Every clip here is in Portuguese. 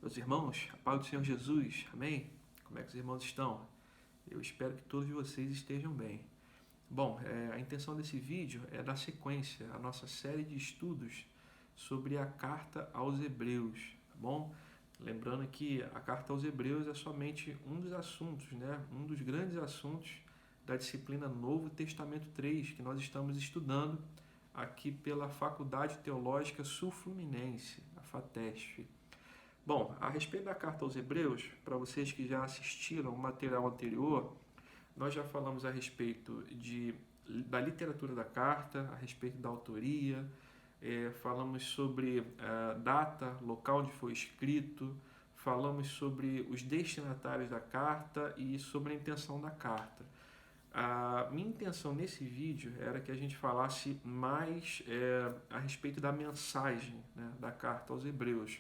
Meus irmãos, a paz do Senhor Jesus, amém? Como é que os irmãos estão? Eu espero que todos vocês estejam bem. Bom, a intenção desse vídeo é dar sequência à nossa série de estudos sobre a carta aos Hebreus, tá bom? Lembrando que a carta aos Hebreus é somente um dos assuntos, né? Um dos grandes assuntos da disciplina Novo Testamento 3 que nós estamos estudando aqui pela Faculdade Teológica Sul-Fluminense, a FATESF. Bom, a respeito da carta aos Hebreus, para vocês que já assistiram o material anterior, nós já falamos a respeito da literatura da carta, a respeito da autoria, falamos sobre a data, local onde foi escrito, falamos sobre os destinatários da carta e sobre a intenção da carta. A minha intenção nesse vídeo era que a gente falasse mais a respeito da mensagem, né, da carta aos Hebreus.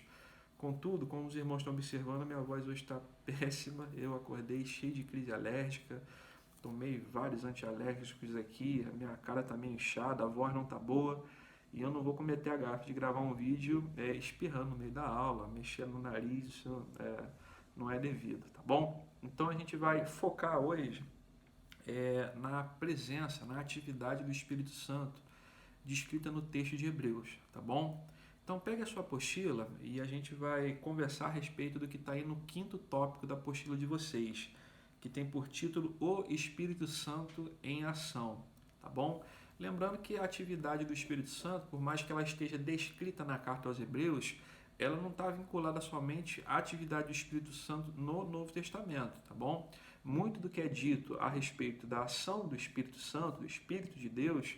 Contudo, como os irmãos estão observando, minha voz hoje está péssima. Eu acordei cheio de crise alérgica, tomei vários antialérgicos aqui, a minha cara está meio inchada, a voz não está boa. E eu não vou cometer a gafe de gravar um vídeo espirrando no meio da aula, mexendo no nariz, isso não é devido, tá bom? Então a gente vai focar hoje na presença, na atividade do Espírito Santo, descrita no texto de Hebreus, tá bom? Então pegue a sua apostila e a gente vai conversar a respeito do que está aí no quinto tópico da apostila de vocês, que tem por título O Espírito Santo em Ação, tá bom? Lembrando que a atividade do Espírito Santo, por mais que ela esteja descrita na carta aos Hebreus, ela não está vinculada somente à atividade do Espírito Santo no Novo Testamento, tá bom? Muito do que é dito a respeito da ação do Espírito Santo, do Espírito de Deus,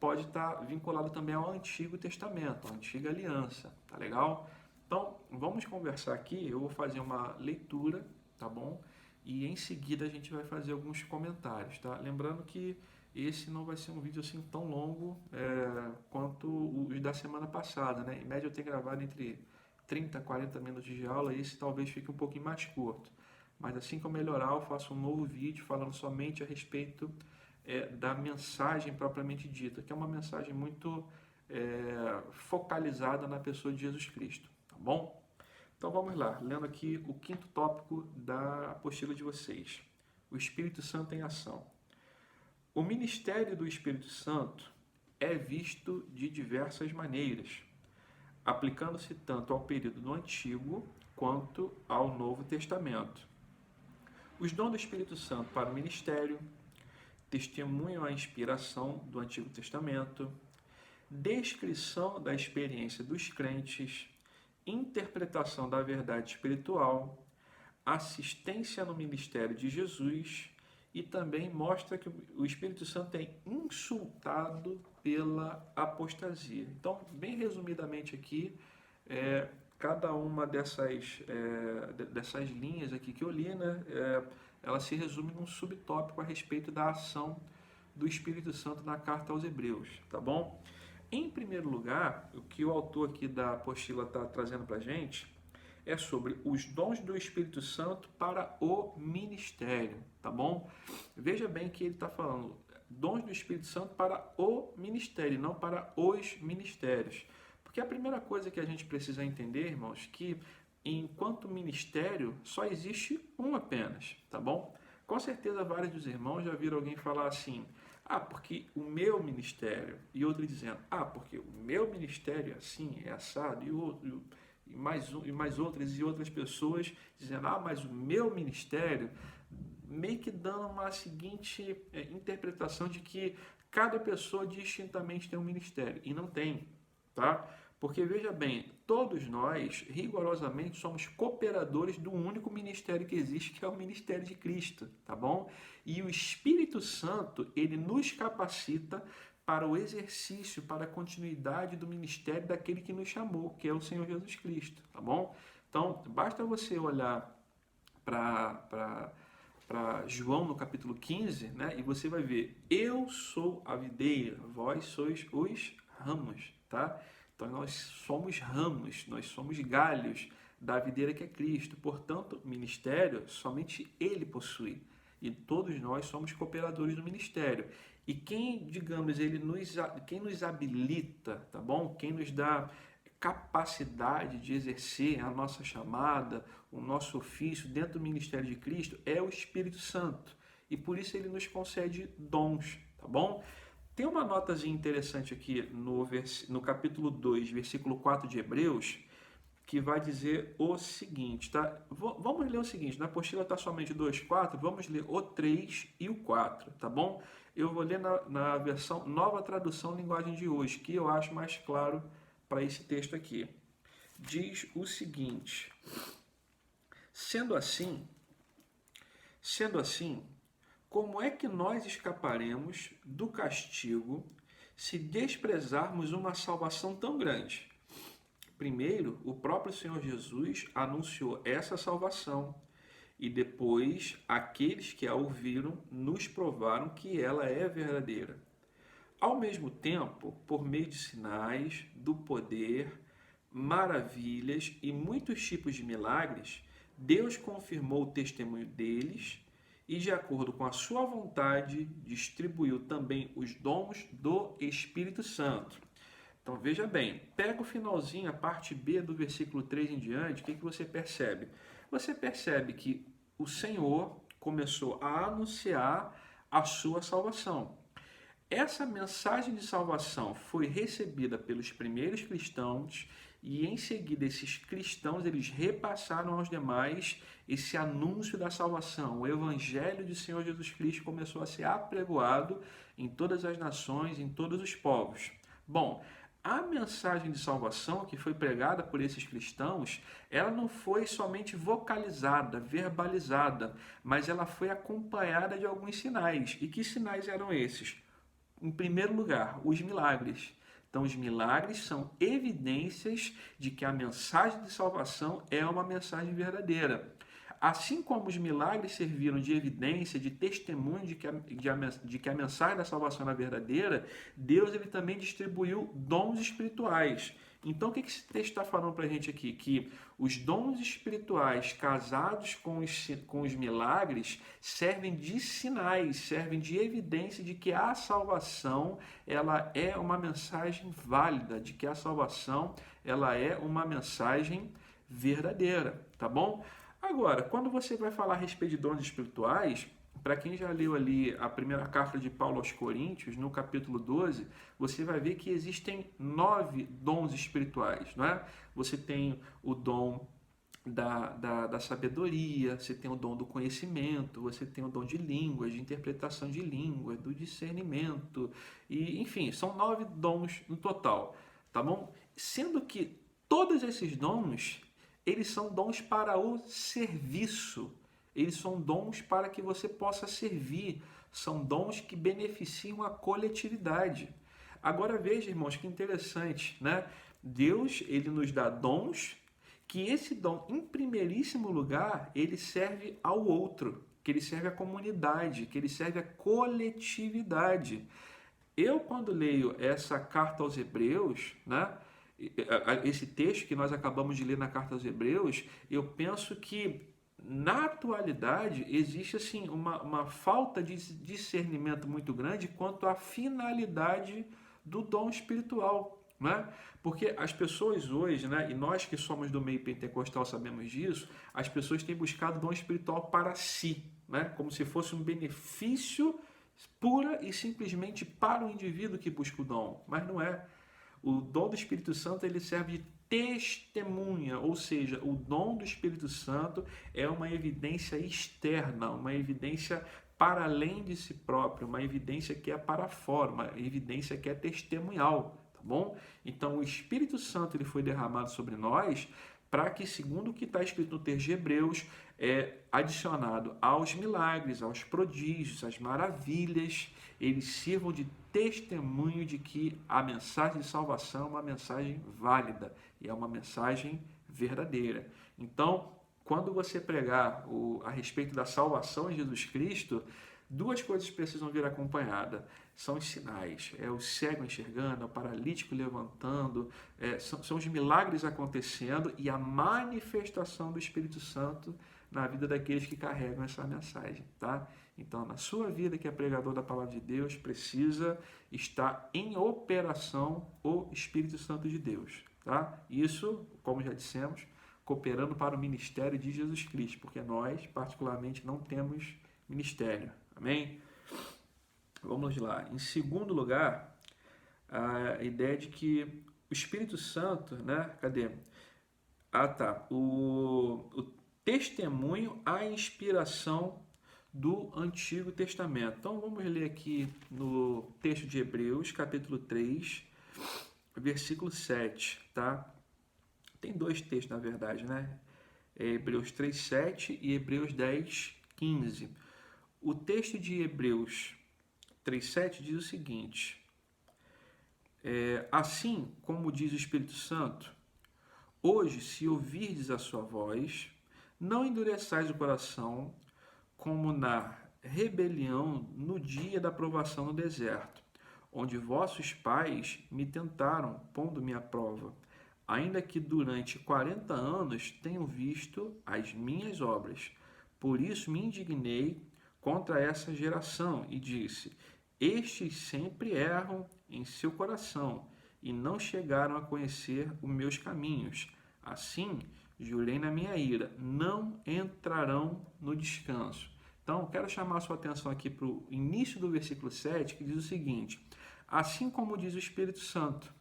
pode estar vinculado também ao Antigo Testamento, à Antiga Aliança, tá legal? Então, vamos conversar aqui, eu vou fazer uma leitura, tá bom? E em seguida a gente vai fazer alguns comentários, tá? Lembrando que esse não vai ser um vídeo assim tão longo quanto os da semana passada, né? Em média eu tenho gravado entre 30 a 40 minutos de aula, e esse talvez fique um pouquinho mais curto. Mas assim que eu melhorar, eu faço um novo vídeo falando somente a respeito da mensagem propriamente dita, que é uma mensagem muito focalizada na pessoa de Jesus Cristo, tá bom? Então vamos lá, lendo aqui o quinto tópico da apostila de vocês, o Espírito Santo em ação. O ministério do Espírito Santo é visto de diversas maneiras, aplicando-se tanto ao período do Antigo quanto ao Novo Testamento. Os dons do Espírito Santo para o ministério testemunham a inspiração do Antigo Testamento, descrição da experiência dos crentes, interpretação da verdade espiritual, assistência no ministério de Jesus e também mostra que o Espírito Santo é insultado pela apostasia. Então, bem resumidamente aqui, cada uma dessas linhas aqui que eu li, né, ela se resume num subtópico a respeito da ação do Espírito Santo na carta aos Hebreus, tá bom? Em primeiro lugar, o que o autor aqui da apostila está trazendo para a gente é sobre os dons do Espírito Santo para o ministério, tá bom? Veja bem que ele está falando dons do Espírito Santo para o ministério, não para os ministérios. Porque a primeira coisa que a gente precisa entender, irmãos, que enquanto ministério só existe um apenas, tá bom? Com certeza vários dos irmãos já viram alguém falar assim: ah, porque o meu ministério, e outro dizendo: ah, porque o meu ministério é assim, é assado, e mais outras e outras pessoas dizendo: ah, mas o meu ministério, meio que dando uma seguinte interpretação de que cada pessoa distintamente tem um ministério, e não tem, tá? Porque veja bem, todos nós rigorosamente somos cooperadores do único ministério que existe, que é o ministério de Cristo, tá bom? E o Espírito Santo, ele nos capacita para o exercício, para a continuidade do ministério daquele que nos chamou, que é o Senhor Jesus Cristo, tá bom? Então, basta você olhar para João no capítulo 15, né? E você vai ver: eu sou a videira, vós sois os ramos, tá? Então nós somos ramos, nós somos galhos da videira que é Cristo. Portanto, ministério somente Ele possui. E todos nós somos cooperadores do ministério. E quem, digamos, quem nos habilita, tá bom? Quem nos dá capacidade de exercer a nossa chamada, o nosso ofício dentro do ministério de Cristo é o Espírito Santo. E por isso ele nos concede dons, tá bom? Tem uma notazinha interessante aqui no capítulo 2, versículo 4 de Hebreus, que vai dizer o seguinte, tá? Vamos ler o seguinte, na apostila está somente 2,4, vamos ler o 3 e o 4, tá bom? Eu vou ler na versão Nova Tradução Linguagem de Hoje, que eu acho mais claro para esse texto aqui. Diz o seguinte: Sendo assim, como é que nós escaparemos do castigo se desprezarmos uma salvação tão grande? Primeiro, o próprio Senhor Jesus anunciou essa salvação e depois aqueles que a ouviram nos provaram que ela é verdadeira. Ao mesmo tempo, por meio de sinais, do poder, maravilhas e muitos tipos de milagres, Deus confirmou o testemunho deles e, de acordo com a sua vontade, distribuiu também os dons do Espírito Santo. Então veja bem, pega o finalzinho, a parte B do versículo 3 em diante, o que você percebe? Você percebe que o Senhor começou a anunciar a sua salvação. Essa mensagem de salvação foi recebida pelos primeiros cristãos e em seguida esses cristãos eles repassaram aos demais esse anúncio da salvação. O evangelho do Senhor Jesus Cristo começou a ser apregoado em todas as nações, em todos os povos. Bom, a mensagem de salvação que foi pregada por esses cristãos, ela não foi somente vocalizada, verbalizada, mas ela foi acompanhada de alguns sinais. E que sinais eram esses? Em primeiro lugar, os milagres. Então, os milagres são evidências de que a mensagem de salvação é uma mensagem verdadeira. Assim como os milagres serviram de evidência, de testemunho de que a mensagem da salvação era verdadeira, Deus ele também distribuiu dons espirituais. Então, o que esse texto está falando para a gente aqui? Que os dons espirituais casados com os milagres servem de sinais, servem de evidência de que a salvação ela é uma mensagem válida, de que a salvação ela é uma mensagem verdadeira, tá bom? Agora, quando você vai falar a respeito de dons espirituais, para quem já leu ali a primeira carta de Paulo aos Coríntios, no capítulo 12, você vai ver que existem 9 dons espirituais, não é? Você tem o dom da sabedoria, você tem o dom do conhecimento, você tem o dom de línguas, de interpretação de línguas, do discernimento, e enfim, são 9 dons no total, tá bom? Sendo que todos esses dons eles são dons para o serviço. Eles são dons para que você possa servir. São dons que beneficiam a coletividade. Agora veja, irmãos, que interessante, né? Deus, ele nos dá dons, que esse dom, em primeiríssimo lugar, ele serve ao outro, que ele serve à comunidade, que ele serve à coletividade. Eu, quando leio essa carta aos Hebreus, né? Esse texto que nós acabamos de ler na carta aos Hebreus, eu penso que na atualidade existe assim uma falta de discernimento muito grande quanto à finalidade do dom espiritual, né? Porque as pessoas hoje, né, e nós que somos do meio pentecostal sabemos disso, as pessoas têm buscado dom espiritual para si, né? Como se fosse um benefício pura e simplesmente para o indivíduo que busca o dom, mas não é. O dom do Espírito Santo ele serve de testemunha, ou seja, o dom do Espírito Santo é uma evidência externa, uma evidência para além de si próprio, uma evidência que é para fora, uma evidência que é testemunhal, tá bom? Então o Espírito Santo ele foi derramado sobre nós para que, segundo o que está escrito no texto de Hebreus, adicionado aos milagres, aos prodígios, às maravilhas, eles sirvam de testemunho de que a mensagem de salvação é uma mensagem válida e é uma mensagem verdadeira. Então, quando você pregar a respeito da salvação em Jesus Cristo, duas coisas precisam vir acompanhadas. São os sinais, é o cego enxergando, é o paralítico levantando, são os milagres acontecendo e a manifestação do Espírito Santo na vida daqueles que carregam essa mensagem, tá? Então, na sua vida que é pregador da palavra de Deus, precisa estar em operação o Espírito Santo de Deus, tá? Isso, como já dissemos, cooperando para o ministério de Jesus Cristo, porque nós, particularmente, não temos ministério. Amém? Vamos lá. Em segundo lugar, a ideia de que o Espírito Santo, né? Cadê? Ah, tá. O testemunho, a inspiração do Antigo Testamento. Então vamos ler aqui no texto de Hebreus, capítulo 3, versículo 7, tá? Tem dois textos, na verdade, né? Hebreus 3, 7 e Hebreus 10, 15. O texto de Hebreus 3, 7 diz o seguinte: assim como diz o Espírito Santo, hoje, se ouvirdes a sua voz, não endureçais o coração, como na rebelião no dia da provação no deserto, onde vossos pais me tentaram, pondo-me à prova, ainda que durante 40 anos tenham visto as minhas obras. Por isso me indignei contra essa geração e disse: estes sempre erram em seu coração e não chegaram a conhecer os meus caminhos. Assim, jurei na minha ira, não entrarão no descanso. Então, quero chamar a sua atenção aqui para o início do versículo 7, que diz o seguinte: assim como diz o Espírito Santo.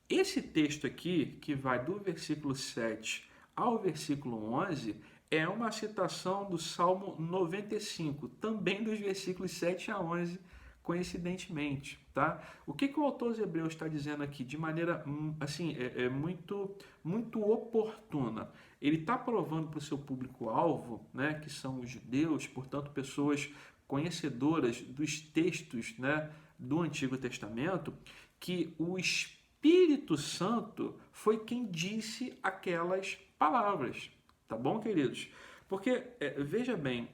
Esse texto aqui, que vai do versículo 7 ao versículo 11, é uma citação do Salmo 95, também dos versículos 7 a 11, coincidentemente, tá? O que o autor dos Hebreus está dizendo aqui de maneira assim muito oportuna? Ele está provando para o seu público-alvo, né, que são os judeus, portanto pessoas conhecedoras dos textos, né, do Antigo Testamento, que o Espírito Santo foi quem disse aquelas palavras, tá bom, queridos? Porque veja bem,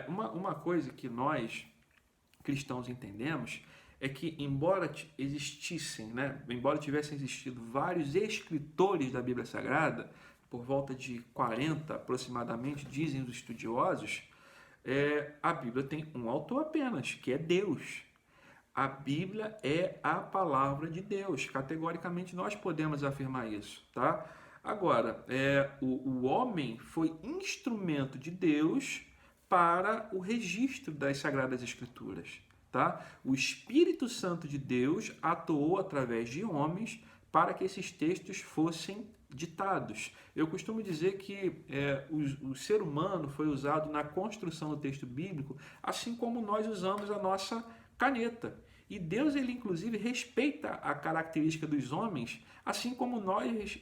uma coisa que nós cristãos entendemos é que embora existissem, né, embora tivessem existido vários escritores da Bíblia Sagrada, por volta de 40 aproximadamente, dizem os estudiosos, a Bíblia tem um autor apenas, que é Deus. A Bíblia é a palavra de Deus. Categoricamente nós podemos afirmar isso, tá? Agora, o homem foi instrumento de Deus para o registro das Sagradas Escrituras, tá? O Espírito Santo de Deus atuou através de homens para que esses textos fossem ditados. Eu costumo dizer que o ser humano foi usado na construção do texto bíblico, assim como nós usamos a nossa caneta. E Deus, ele inclusive respeita a característica dos homens, assim como nós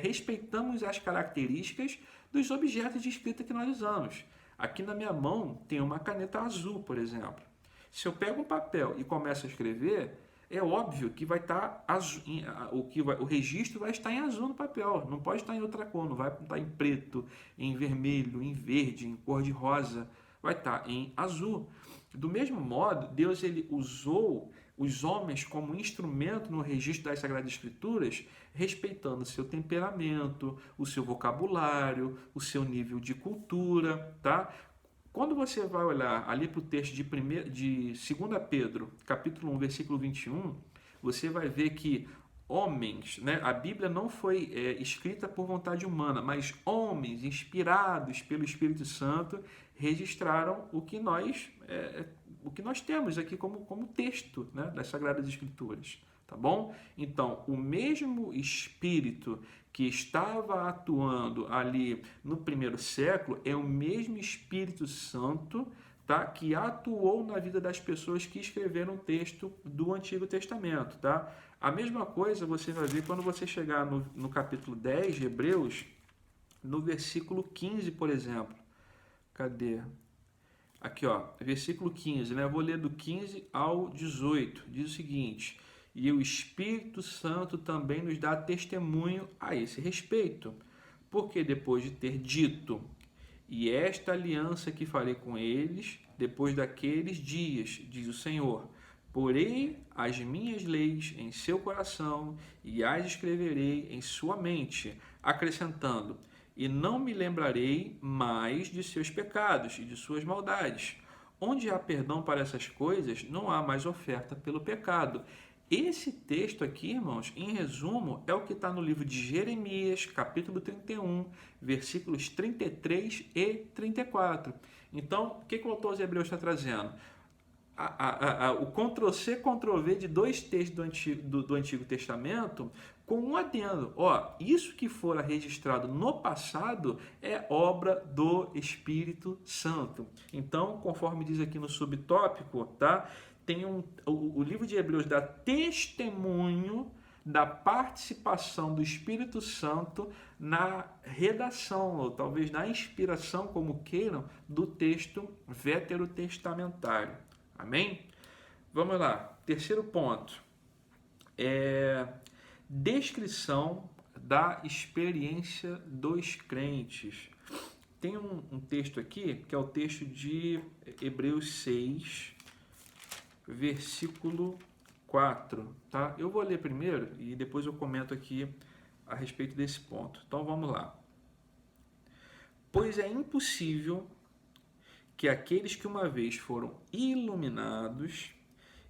respeitamos as características dos objetos de escrita que nós usamos. Aqui na minha mão tem uma caneta azul, por exemplo. Se eu pego um papel e começo a escrever, é óbvio que vai estar azul, o registro vai estar em azul no papel, não pode estar em outra cor, não vai estar em preto, em vermelho, em verde, em cor de rosa, vai estar em azul. Do mesmo modo, Deus ele usou os homens como instrumento no registro das Sagradas Escrituras, respeitando o seu temperamento, o seu vocabulário, o seu nível de cultura, tá? Quando você vai olhar ali para o texto de 2 Pedro, capítulo 1, versículo 21, você vai ver que homens, né? A Bíblia não foi escrita por vontade humana, mas homens inspirados pelo Espírito Santo registraram o que nós temos aqui como texto, né, das Sagradas Escrituras, tá bom? Então, o mesmo Espírito que estava atuando ali no primeiro século é o mesmo Espírito Santo, tá, que atuou na vida das pessoas que escreveram o texto do Antigo Testamento, tá? A mesma coisa você vai ver quando você chegar no capítulo 10 de Hebreus, no versículo 15, por exemplo. Cadê? Aqui, ó, versículo 15, né? Eu vou ler do 15 ao 18. Diz o seguinte: e o Espírito Santo também nos dá testemunho a esse respeito, porque depois de ter dito: e esta aliança que farei com eles, depois daqueles dias, diz o Senhor, porei as minhas leis em seu coração e as escreverei em sua mente, acrescentando: e não me lembrarei mais de seus pecados e de suas maldades. Onde há perdão para essas coisas, não há mais oferta pelo pecado. Esse texto aqui, irmãos, em resumo, é o que está no livro de Jeremias, capítulo 31, versículos 33 e 34. Então, o que o autor aos Hebreus está trazendo? O Ctrl-C, Ctrl-V de dois textos do Antigo Testamento com um adendo. Isso que fora registrado no passado é obra do Espírito Santo. Então, conforme diz aqui no subtópico, tá? Tem o livro de Hebreus dá testemunho da participação do Espírito Santo na redação, ou talvez na inspiração, como queiram, do texto veterotestamentário. Amém? Vamos lá. Terceiro ponto. Descrição da experiência dos crentes. Tem um texto aqui, que é o texto de Hebreus 6, versículo 4. Tá? Eu vou ler primeiro e depois eu comento aqui a respeito desse ponto. Então vamos lá. Pois é impossível que aqueles que uma vez foram iluminados,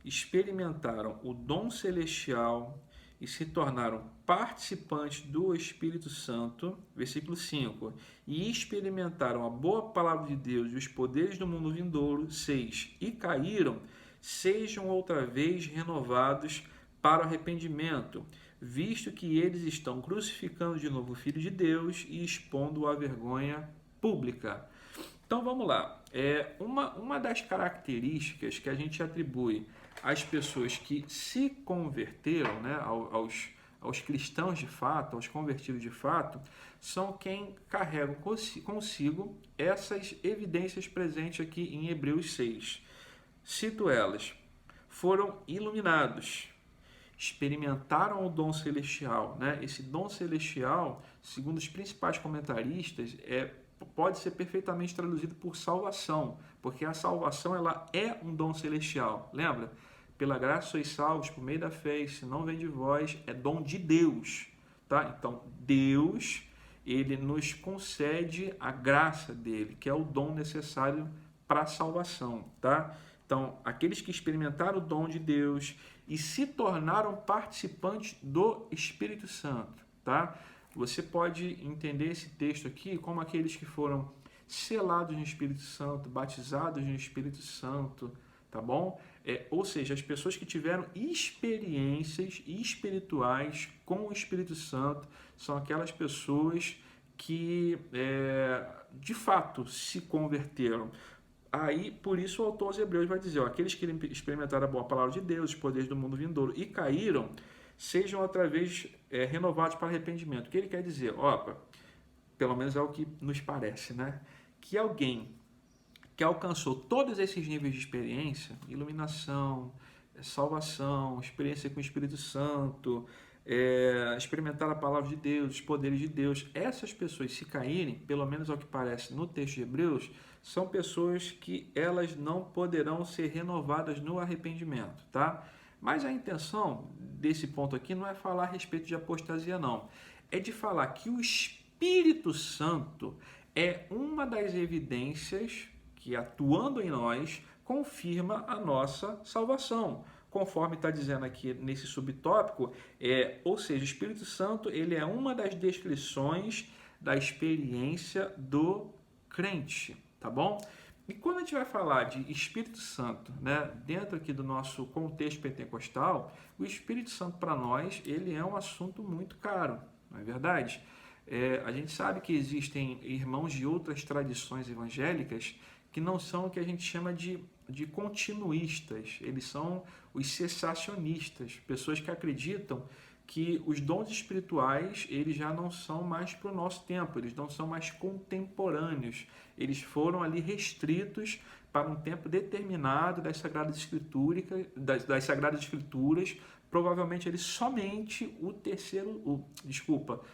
experimentaram o dom celestial e se tornaram participantes do Espírito Santo, versículo 5, e experimentaram a boa palavra de Deus e os poderes do mundo vindouro, 6, e caíram, sejam outra vez renovados para o arrependimento, visto que eles estão crucificando de novo o Filho de Deus e expondo-o à vergonha pública. Então vamos lá. Uma das características que a gente atribui às pessoas que se converteram, né, aos cristãos de fato, aos convertidos de fato, são quem carregam consigo essas evidências presentes aqui em Hebreus 6. Cito elas: foram iluminados, experimentaram o dom celestial, né? Esse dom celestial, segundo os principais comentaristas, pode ser perfeitamente traduzido por salvação, porque a salvação ela é um dom celestial. Lembra? Pela graça sois salvos por meio da fé, isso não vem de vós, é dom de Deus. Tá? Então, Deus, ele nos concede a graça dele, que é o dom necessário para a salvação. Tá? Então, aqueles que experimentaram o dom de Deus e se tornaram participantes do Espírito Santo. Tá? Você pode entender esse texto aqui como aqueles que foram selados no Espírito Santo, batizados no Espírito Santo, tá bom? Ou seja, as pessoas que tiveram experiências espirituais com o Espírito Santo são aquelas pessoas que, de fato, se converteram. Aí, por isso, o autor aos Hebreus vai dizer, aqueles que experimentaram a boa palavra de Deus, os poderes do mundo vindouro e caíram, sejam outra vez renovados para arrependimento. O que ele quer dizer? Pelo menos é o que nos parece, né? Que alguém que alcançou todos esses níveis de experiência, iluminação, salvação, experiência com o Espírito Santo, experimentar a palavra de Deus, os poderes de Deus, essas pessoas, se caírem, pelo menos ao que parece no texto de Hebreus, são pessoas que elas não poderão ser renovadas no arrependimento, tá? Mas a intenção desse ponto aqui não é falar a respeito de apostasia, não. É de falar que o Espírito Santo é uma das evidências que, atuando em nós, confirma a nossa salvação. Conforme está dizendo aqui nesse subtópico, ou seja, o Espírito Santo ele é uma das descrições da experiência do crente, tá bom? E quando a gente vai falar de Espírito Santo, né, dentro aqui do nosso contexto pentecostal, o Espírito Santo para nós ele é um assunto muito caro, não é verdade? A gente sabe que existem irmãos de outras tradições evangélicas que não são o que a gente chama de continuistas, eles são os cessacionistas, pessoas que acreditam que os dons espirituais eles já não são mais para o nosso tempo, eles não são mais contemporâneos, eles foram ali restritos para um tempo determinado das Sagradas Escrituras, provavelmente ele somente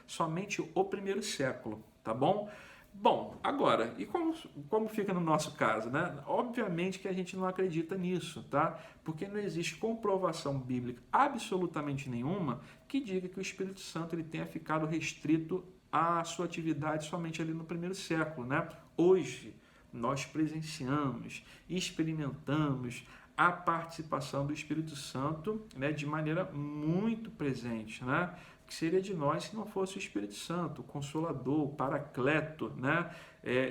somente o primeiro século, tá bom? Bom, agora, e como fica no nosso caso, né? Obviamente que a gente não acredita nisso, tá? Porque não existe comprovação bíblica absolutamente nenhuma que diga que o Espírito Santo ele tenha ficado restrito à sua atividade somente ali no primeiro século, né? Hoje, nós presenciamos, experimentamos a participação do Espírito Santo, né, de maneira muito presente, né? O que seria de nós se não fosse o Espírito Santo, o Consolador, o Paracleto, né?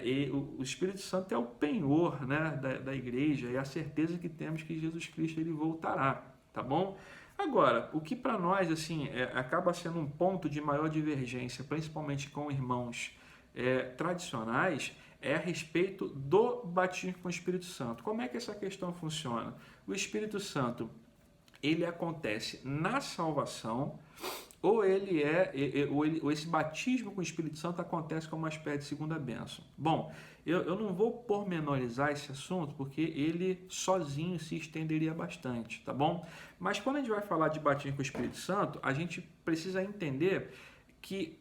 E o Espírito Santo é o penhor, né, da igreja, e a certeza que temos que Jesus Cristo ele voltará, tá bom? Agora, o que para nós assim acaba sendo um ponto de maior divergência, principalmente com irmãos tradicionais, é a respeito do batismo com o Espírito Santo. Como é que essa questão funciona? O Espírito Santo, ele acontece na salvação, ou ou esse batismo com o Espírito Santo acontece como uma espécie de segunda bênção. Bom, eu não vou pormenorizar esse assunto porque ele sozinho se estenderia bastante, tá bom? Mas quando a gente vai falar de batismo com o Espírito Santo, a gente precisa entender que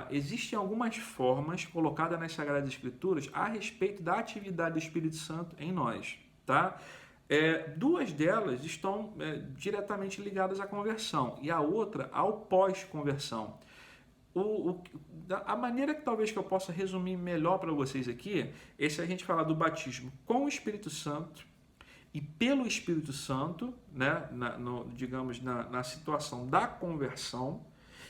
existem algumas formas colocadas nas Sagradas Escrituras a respeito da atividade do Espírito Santo em nós, tá? Duas delas estão diretamente ligadas à conversão e a outra ao pós-conversão. A maneira que talvez que eu possa resumir melhor para vocês aqui é se a gente falar do batismo com o Espírito Santo e pelo Espírito Santo, né, digamos na situação da conversão,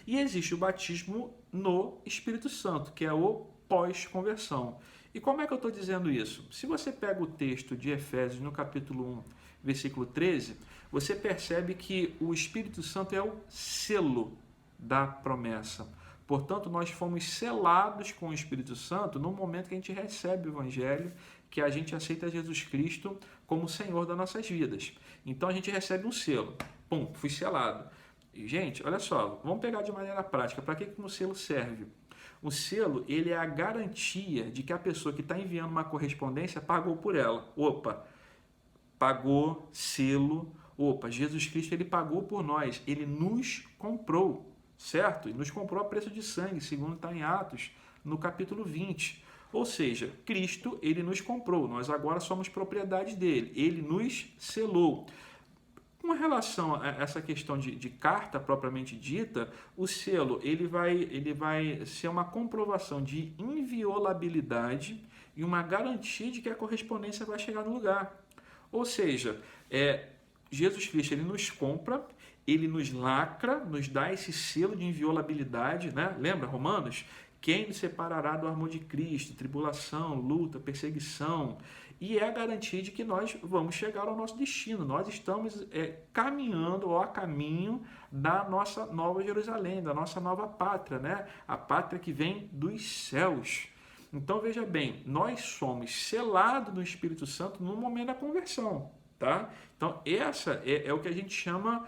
e existe o batismo no Espírito Santo, que é o pós-conversão. E como é que eu estou dizendo isso? Se você pega o texto de Efésios, no capítulo 1, versículo 13, você percebe que o Espírito Santo é o selo da promessa. Portanto, nós fomos selados com o Espírito Santo no momento que a gente recebe o Evangelho, que a gente aceita Jesus Cristo como Senhor das nossas vidas. Então, a gente recebe um selo. Pum, fui selado. E, gente, olha só, vamos pegar de maneira prática. Para que o selo serve? O selo, ele é a garantia de que a pessoa que está enviando uma correspondência pagou por ela. Opa, pagou, selo. Opa, Jesus Cristo, ele pagou por nós. Ele nos comprou, certo? E nos comprou a preço de sangue, segundo está em Atos, no capítulo 20. Ou seja, Cristo, ele nos comprou. Nós agora somos propriedade dele. Ele nos selou. Com relação a essa questão de carta propriamente dita, o selo ele vai ser uma comprovação de inviolabilidade e uma garantia de que a correspondência vai chegar no lugar. Ou seja, Jesus Cristo ele nos compra, ele nos lacra, nos dá esse selo de inviolabilidade, né? Lembra Romanos? Quem nos separará do amor de Cristo? Tribulação, luta, perseguição. E é a garantia de que nós vamos chegar ao nosso destino. Nós estamos caminhando ou a caminho da nossa nova Jerusalém, da nossa nova pátria, né? A pátria que vem dos céus. Então, veja bem, nós somos selados do Espírito Santo no momento da conversão, tá? Então, essa é o que a gente chama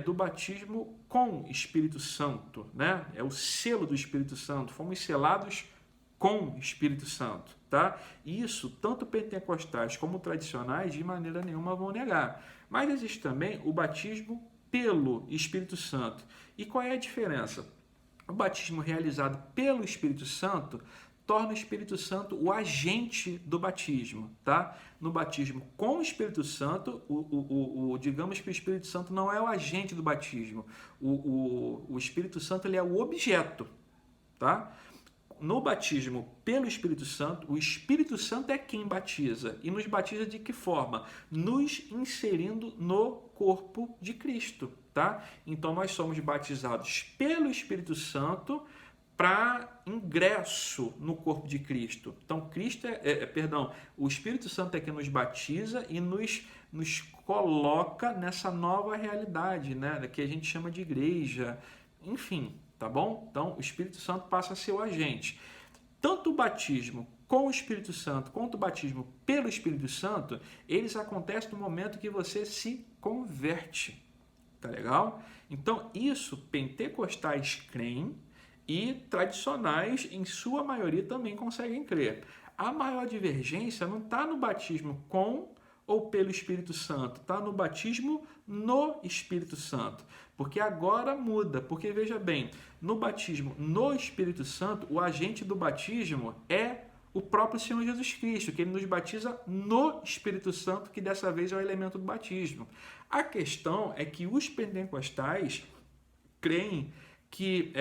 do batismo com Espírito Santo, né? É o selo do Espírito Santo. Fomos selados com Espírito Santo, tá? Isso, tanto pentecostais como tradicionais, de maneira nenhuma vão negar. Mas existe também o batismo pelo Espírito Santo. E qual é a diferença? O batismo realizado pelo Espírito Santo torna o Espírito Santo o agente do batismo, tá? No batismo com o Espírito Santo, digamos que o Espírito Santo não é o agente do batismo. O Espírito Santo ele é o objeto, tá? No batismo pelo Espírito Santo, o Espírito Santo é quem batiza. E nos batiza de que forma? Nos inserindo no corpo de Cristo, tá? Então nós somos batizados pelo Espírito Santo para ingresso no corpo de Cristo. Então Cristo o Espírito Santo é quem nos batiza e nos coloca nessa nova realidade, né? Que a gente chama de igreja. Enfim, tá bom? Então, o Espírito Santo passa a ser o agente. Tanto o batismo com o Espírito Santo quanto o batismo pelo Espírito Santo, eles acontecem no momento que você se converte. Tá legal? Então, isso pentecostais creem e tradicionais, em sua maioria, também conseguem crer. A maior divergência não está no batismo com ou pelo Espírito Santo, está no batismo no Espírito Santo. Porque agora muda, porque veja bem, no batismo no Espírito Santo, o agente do batismo é o próprio Senhor Jesus Cristo, que ele nos batiza no Espírito Santo, que dessa vez é o elemento do batismo. A questão é que os pentecostais creem que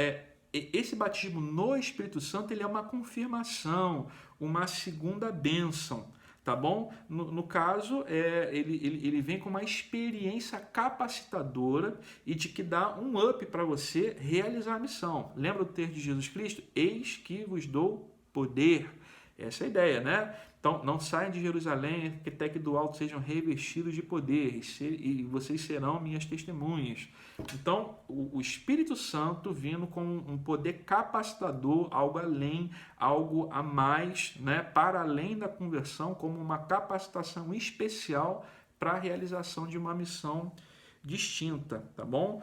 esse batismo no Espírito Santo ele é uma confirmação, uma segunda bênção. tá bom? No caso, ele vem com uma experiência capacitadora e de que dá um up para você realizar a missão. Lembra o texto de Jesus Cristo? Eis que vos dou poder. Essa é a ideia, né? Então, não saiam de Jerusalém até que do alto sejam revestidos de poder e vocês serão minhas testemunhas. Então, o Espírito Santo vindo com um poder capacitador, algo além, algo a mais, né? Para além da conversão, como uma capacitação especial para a realização de uma missão distinta, tá bom?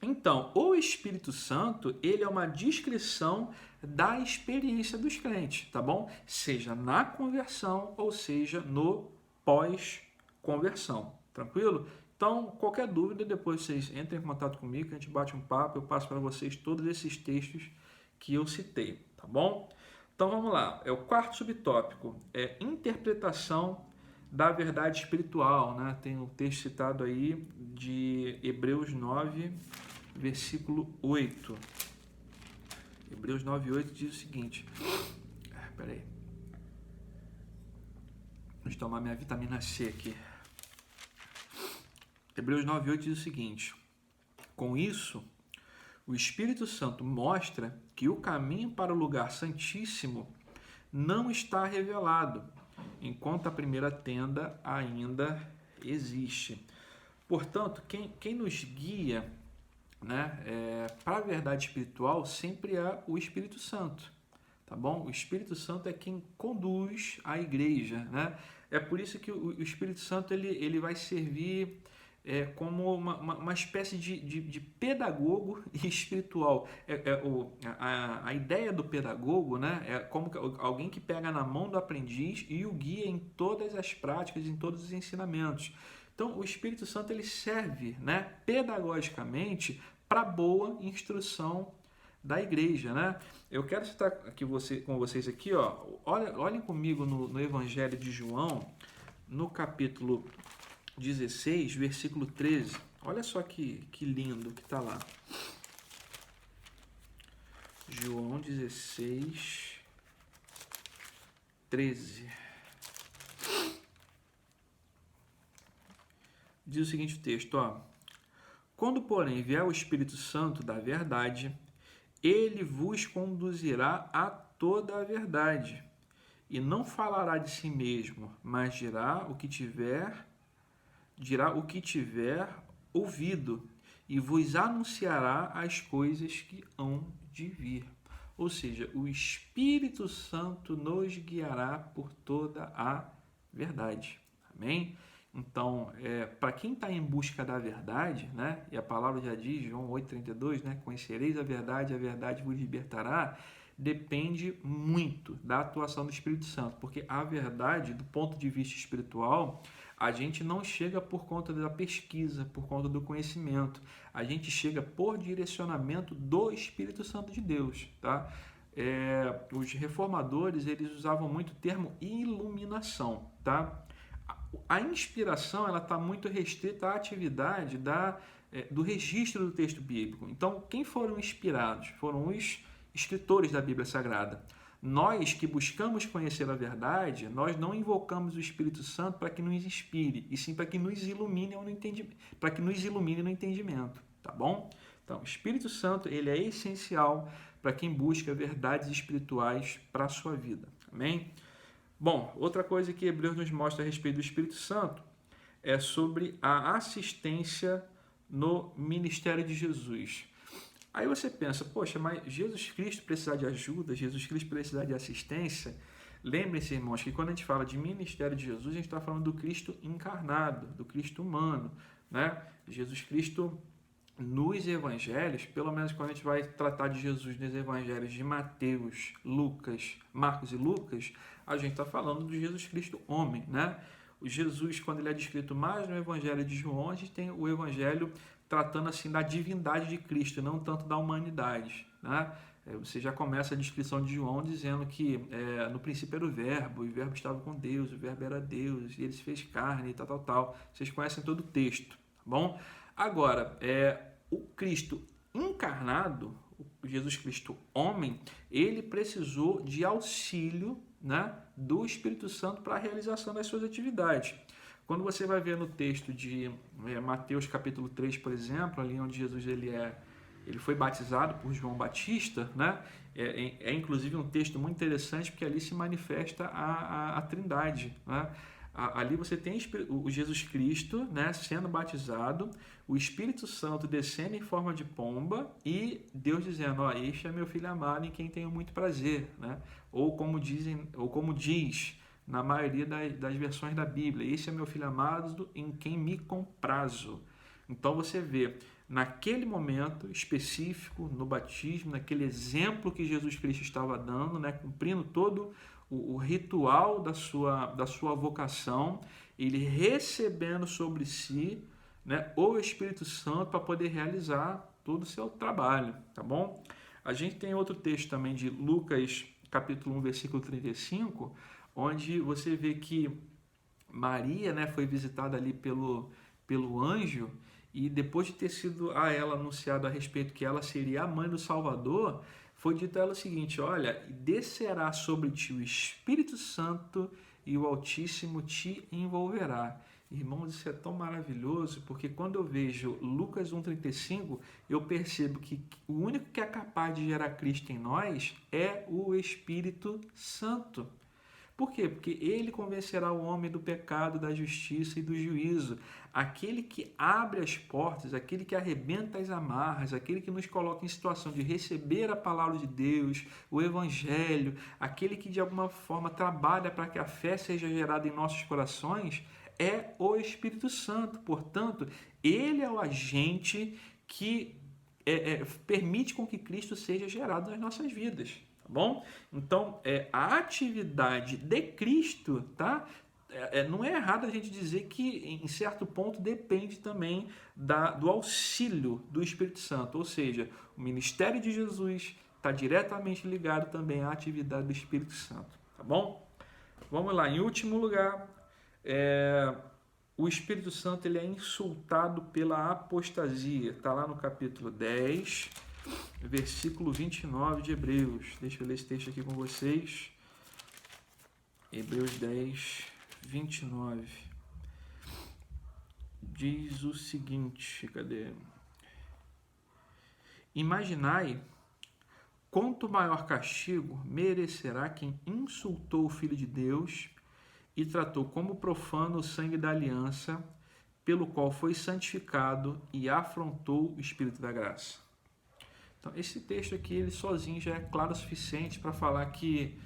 Então, o Espírito Santo, ele é uma descrição da experiência dos crentes, tá bom? Seja na conversão ou seja no pós-conversão, tranquilo? Então, qualquer dúvida, depois vocês entrem em contato comigo, a gente bate um papo, eu passo para vocês todos esses textos que eu citei, tá bom? Então, vamos lá. O quarto subtópico é interpretação da verdade espiritual, né? Tem um texto citado aí de Hebreus 9, versículo 8. Hebreus 9, 8 diz o seguinte. Peraí. Deixa eu tomar minha vitamina C aqui. Hebreus 9, 8 diz o seguinte. Com isso, o Espírito Santo mostra que o caminho para o lugar santíssimo não está revelado, enquanto a primeira tenda ainda existe. Portanto, quem nos guia, né, para a verdade espiritual sempre é o Espírito Santo, tá bom? O Espírito Santo é quem conduz a igreja, né? É por isso que o Espírito Santo ele vai servir como uma espécie de pedagogo espiritual. A ideia do pedagogo, né, é como alguém que pega na mão do aprendiz e o guia em todas as práticas, em todos os ensinamentos. Então, o Espírito Santo ele serve, né, pedagogicamente para boa instrução da igreja, né? Eu quero citar aqui com vocês aqui, ó, olhem comigo no Evangelho de João, no capítulo 16, versículo 13. Olha só que lindo que está lá. João 16, 13. Diz o seguinte texto, ó. Quando, porém, vier o Espírito Santo da verdade, ele vos conduzirá a toda a verdade, e não falará de si mesmo, mas dirá o que tiver ouvido, e vos anunciará as coisas que hão de vir. Ou seja, o Espírito Santo nos guiará por toda a verdade. Amém? Então, para quem está em busca da verdade, né, e a palavra já diz, João 8,32, né, conhecereis a verdade vos libertará, depende muito da atuação do Espírito Santo, porque a verdade, do ponto de vista espiritual, a gente não chega por conta da pesquisa, por conta do conhecimento, a gente chega por direcionamento do Espírito Santo de Deus, tá? Os reformadores, eles usavam muito o termo iluminação, tá? A inspiração ela está muito restrita à atividade do registro do texto bíblico. Então, quem foram inspirados? Foram os escritores da Bíblia Sagrada. Nós que buscamos conhecer a verdade, nós não invocamos o Espírito Santo para que nos inspire, e sim para que nos ilumine no entendimento, tá bom? Então, o Espírito Santo ele é essencial para quem busca verdades espirituais para a sua vida. Amém? Bom, outra coisa que Hebreus nos mostra a respeito do Espírito Santo é sobre a assistência no ministério de Jesus. Aí você pensa, poxa, mas Jesus Cristo precisar de ajuda, Jesus Cristo precisar de assistência? Lembrem-se, irmãos, que quando a gente fala de ministério de Jesus, a gente está falando do Cristo encarnado, do Cristo humano, né? Jesus Cristo nos evangelhos, pelo menos quando a gente vai tratar de Jesus nos evangelhos de Mateus, Lucas, Marcos e Lucas, a gente está falando do Jesus Cristo homem, né? O Jesus, quando ele é descrito mais no evangelho de João, a gente tem o evangelho tratando assim da divindade de Cristo, não tanto da humanidade, né? Você já começa a descrição de João dizendo que no princípio era o Verbo, e o Verbo estava com Deus, o Verbo era Deus, e ele se fez carne e tal. Vocês conhecem todo o texto, tá bom? Agora, o Cristo encarnado, Jesus Cristo homem, ele precisou de auxílio, né, do Espírito Santo para a realização das suas atividades. Quando você vai ver no texto de Mateus capítulo 3, por exemplo, ali onde Jesus ele foi batizado por João Batista, né? É inclusive um texto muito interessante porque ali se manifesta a Trindade, né? Ali você tem o Jesus Cristo, né, sendo batizado, o Espírito Santo descendo em forma de pomba e Deus dizendo, ó, este é meu filho amado em quem tenho muito prazer, né? Ou como diz na maioria das versões da Bíblia, este é meu filho amado em quem me comprazo. Então você vê, naquele momento específico, no batismo, naquele exemplo que Jesus Cristo estava dando, né, cumprindo todo o ritual da sua vocação, ele recebendo sobre si, né, o Espírito Santo para poder realizar todo o seu trabalho, tá bom? A gente tem outro texto também de Lucas, capítulo 1, versículo 35, onde você vê que Maria, né, foi visitada ali pelo anjo, e depois de ter sido a ela anunciado a respeito que ela seria a mãe do Salvador, foi dito a ela o seguinte, olha, descerá sobre ti o Espírito Santo e o Altíssimo te envolverá. Irmãos, isso é tão maravilhoso, porque quando eu vejo Lucas 1,35, eu percebo que o único que é capaz de gerar Cristo em nós é o Espírito Santo. Por quê? Porque ele convencerá o homem do pecado, da justiça e do juízo. Aquele que abre as portas, aquele que arrebenta as amarras, aquele que nos coloca em situação de receber a palavra de Deus, o Evangelho, aquele que de alguma forma trabalha para que a fé seja gerada em nossos corações, é o Espírito Santo. Portanto, ele é o agente que permite com que Cristo seja gerado nas nossas vidas. Tá bom? Então, a atividade de Cristo, tá? Não é errado a gente dizer que, em certo ponto, depende também do auxílio do Espírito Santo. Ou seja, o ministério de Jesus está diretamente ligado também à atividade do Espírito Santo. Tá bom? Vamos lá. Em último lugar, o Espírito Santo ele é insultado pela apostasia. Está lá no capítulo 10, versículo 29 de Hebreus. Deixa eu ler esse texto aqui com vocês. Hebreus 10, 29. Diz o seguinte, cadê? Imaginai quanto maior castigo merecerá quem insultou o Filho de Deus e tratou como profano o sangue da aliança, pelo qual foi santificado e afrontou o Espírito da graça. Então, esse texto aqui, ele sozinho já é claro o suficiente para falar que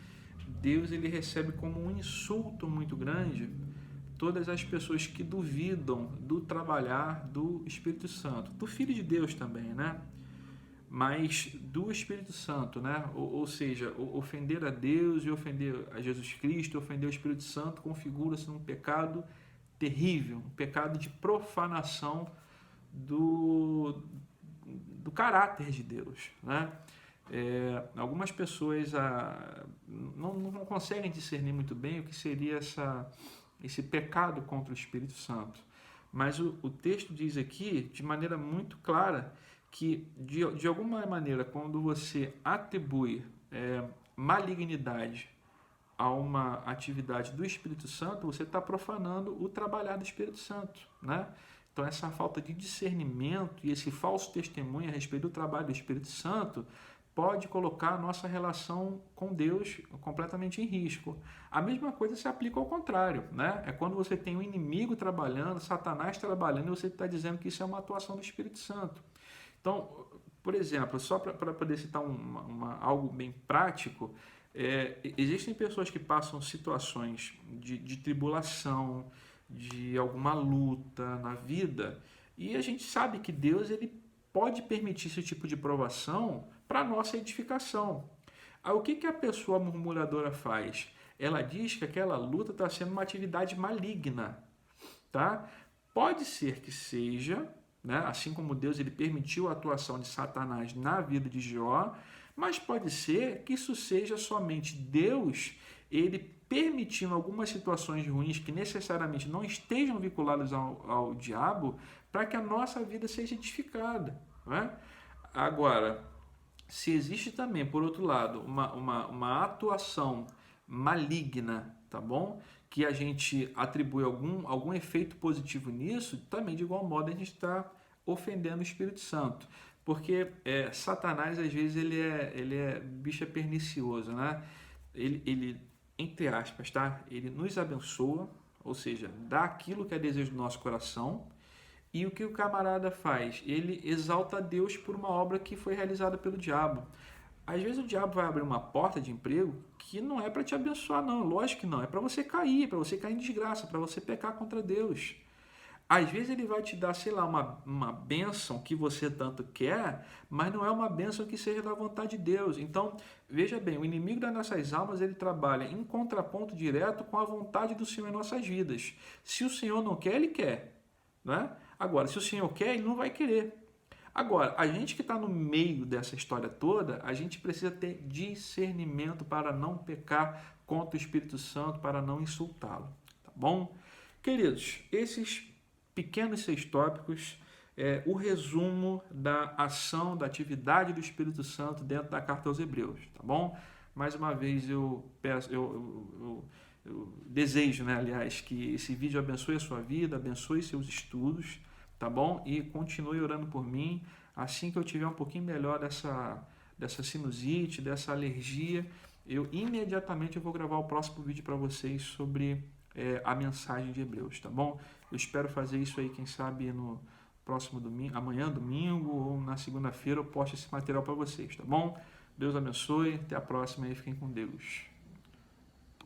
Deus ele recebe como um insulto muito grande todas as pessoas que duvidam do trabalhar do Espírito Santo, do Filho de Deus também, né? Mas do Espírito Santo, né? Ou seja, ofender a Deus e ofender a Jesus Cristo, ofender o Espírito Santo, configura-se num pecado terrível, um pecado de profanação do caráter de Deus, né? Algumas pessoas não conseguem discernir muito bem o que seria esse pecado contra o Espírito Santo. Mas o texto diz aqui, de maneira muito clara, que de alguma maneira, quando você atribui malignidade a uma atividade do Espírito Santo, você está profanando o trabalhar do Espírito Santo, né? Então, essa falta de discernimento e esse falso testemunho a respeito do trabalho do Espírito Santo pode colocar a nossa relação com Deus completamente em risco. A mesma coisa se aplica ao contrário, né? É quando você tem um inimigo trabalhando, Satanás trabalhando, e você está dizendo que isso é uma atuação do Espírito Santo. Então, por exemplo, só para poder citar algo bem prático, existem pessoas que passam situações de tribulação, de alguma luta na vida, e a gente sabe que Deus ele pode permitir esse tipo de provação para a nossa edificação. Aí, o que a pessoa murmuradora faz? Ela diz que aquela luta está sendo uma atividade maligna. Tá? Pode ser que seja, né? Assim como Deus ele permitiu a atuação de Satanás na vida de Jó, mas pode ser que isso seja somente Deus ele permitindo algumas situações ruins que necessariamente não estejam vinculadas ao diabo para que a nossa vida seja edificada. Né? Agora, se existe também, por outro lado, uma atuação maligna, tá bom? Que a gente atribui algum efeito positivo nisso, também de igual modo a gente está ofendendo o Espírito Santo. Porque Satanás, às vezes, bicho é pernicioso, né? Ele, entre aspas, tá? Ele nos abençoa, ou seja, dá aquilo que é desejo do nosso coração. E o que o camarada faz? Ele exalta a Deus por uma obra que foi realizada pelo diabo. Às vezes o diabo vai abrir uma porta de emprego que não é para te abençoar, não. Lógico que não. É para você cair em desgraça, para você pecar contra Deus. Às vezes ele vai te dar, sei lá, uma bênção que você tanto quer, mas não é uma bênção que seja da vontade de Deus. Então, veja bem, o inimigo das nossas almas, ele trabalha em contraponto direto com a vontade do Senhor em nossas vidas. Se o Senhor não quer, ele quer. Né? Agora, se o Senhor quer, ele não vai querer. Agora, a gente que está no meio dessa história toda, a gente precisa ter discernimento para não pecar contra o Espírito Santo, para não insultá-lo. Tá bom? Queridos, esses pequenos 6 tópicos é o resumo da ação, da atividade do Espírito Santo dentro da carta aos Hebreus. Tá bom? Mais uma vez eu peço, eu desejo, né, aliás, que esse vídeo abençoe a sua vida, abençoe seus estudos, tá bom? E continue orando por mim. Assim que eu tiver um pouquinho melhor dessa sinusite, dessa alergia, eu imediatamente vou gravar o próximo vídeo para vocês sobre a mensagem de Hebreus, tá bom? Eu espero fazer isso aí, quem sabe, no próximo domingo, amanhã, domingo, ou na segunda-feira eu posto esse material para vocês, tá bom? Deus abençoe, até a próxima e fiquem com Deus.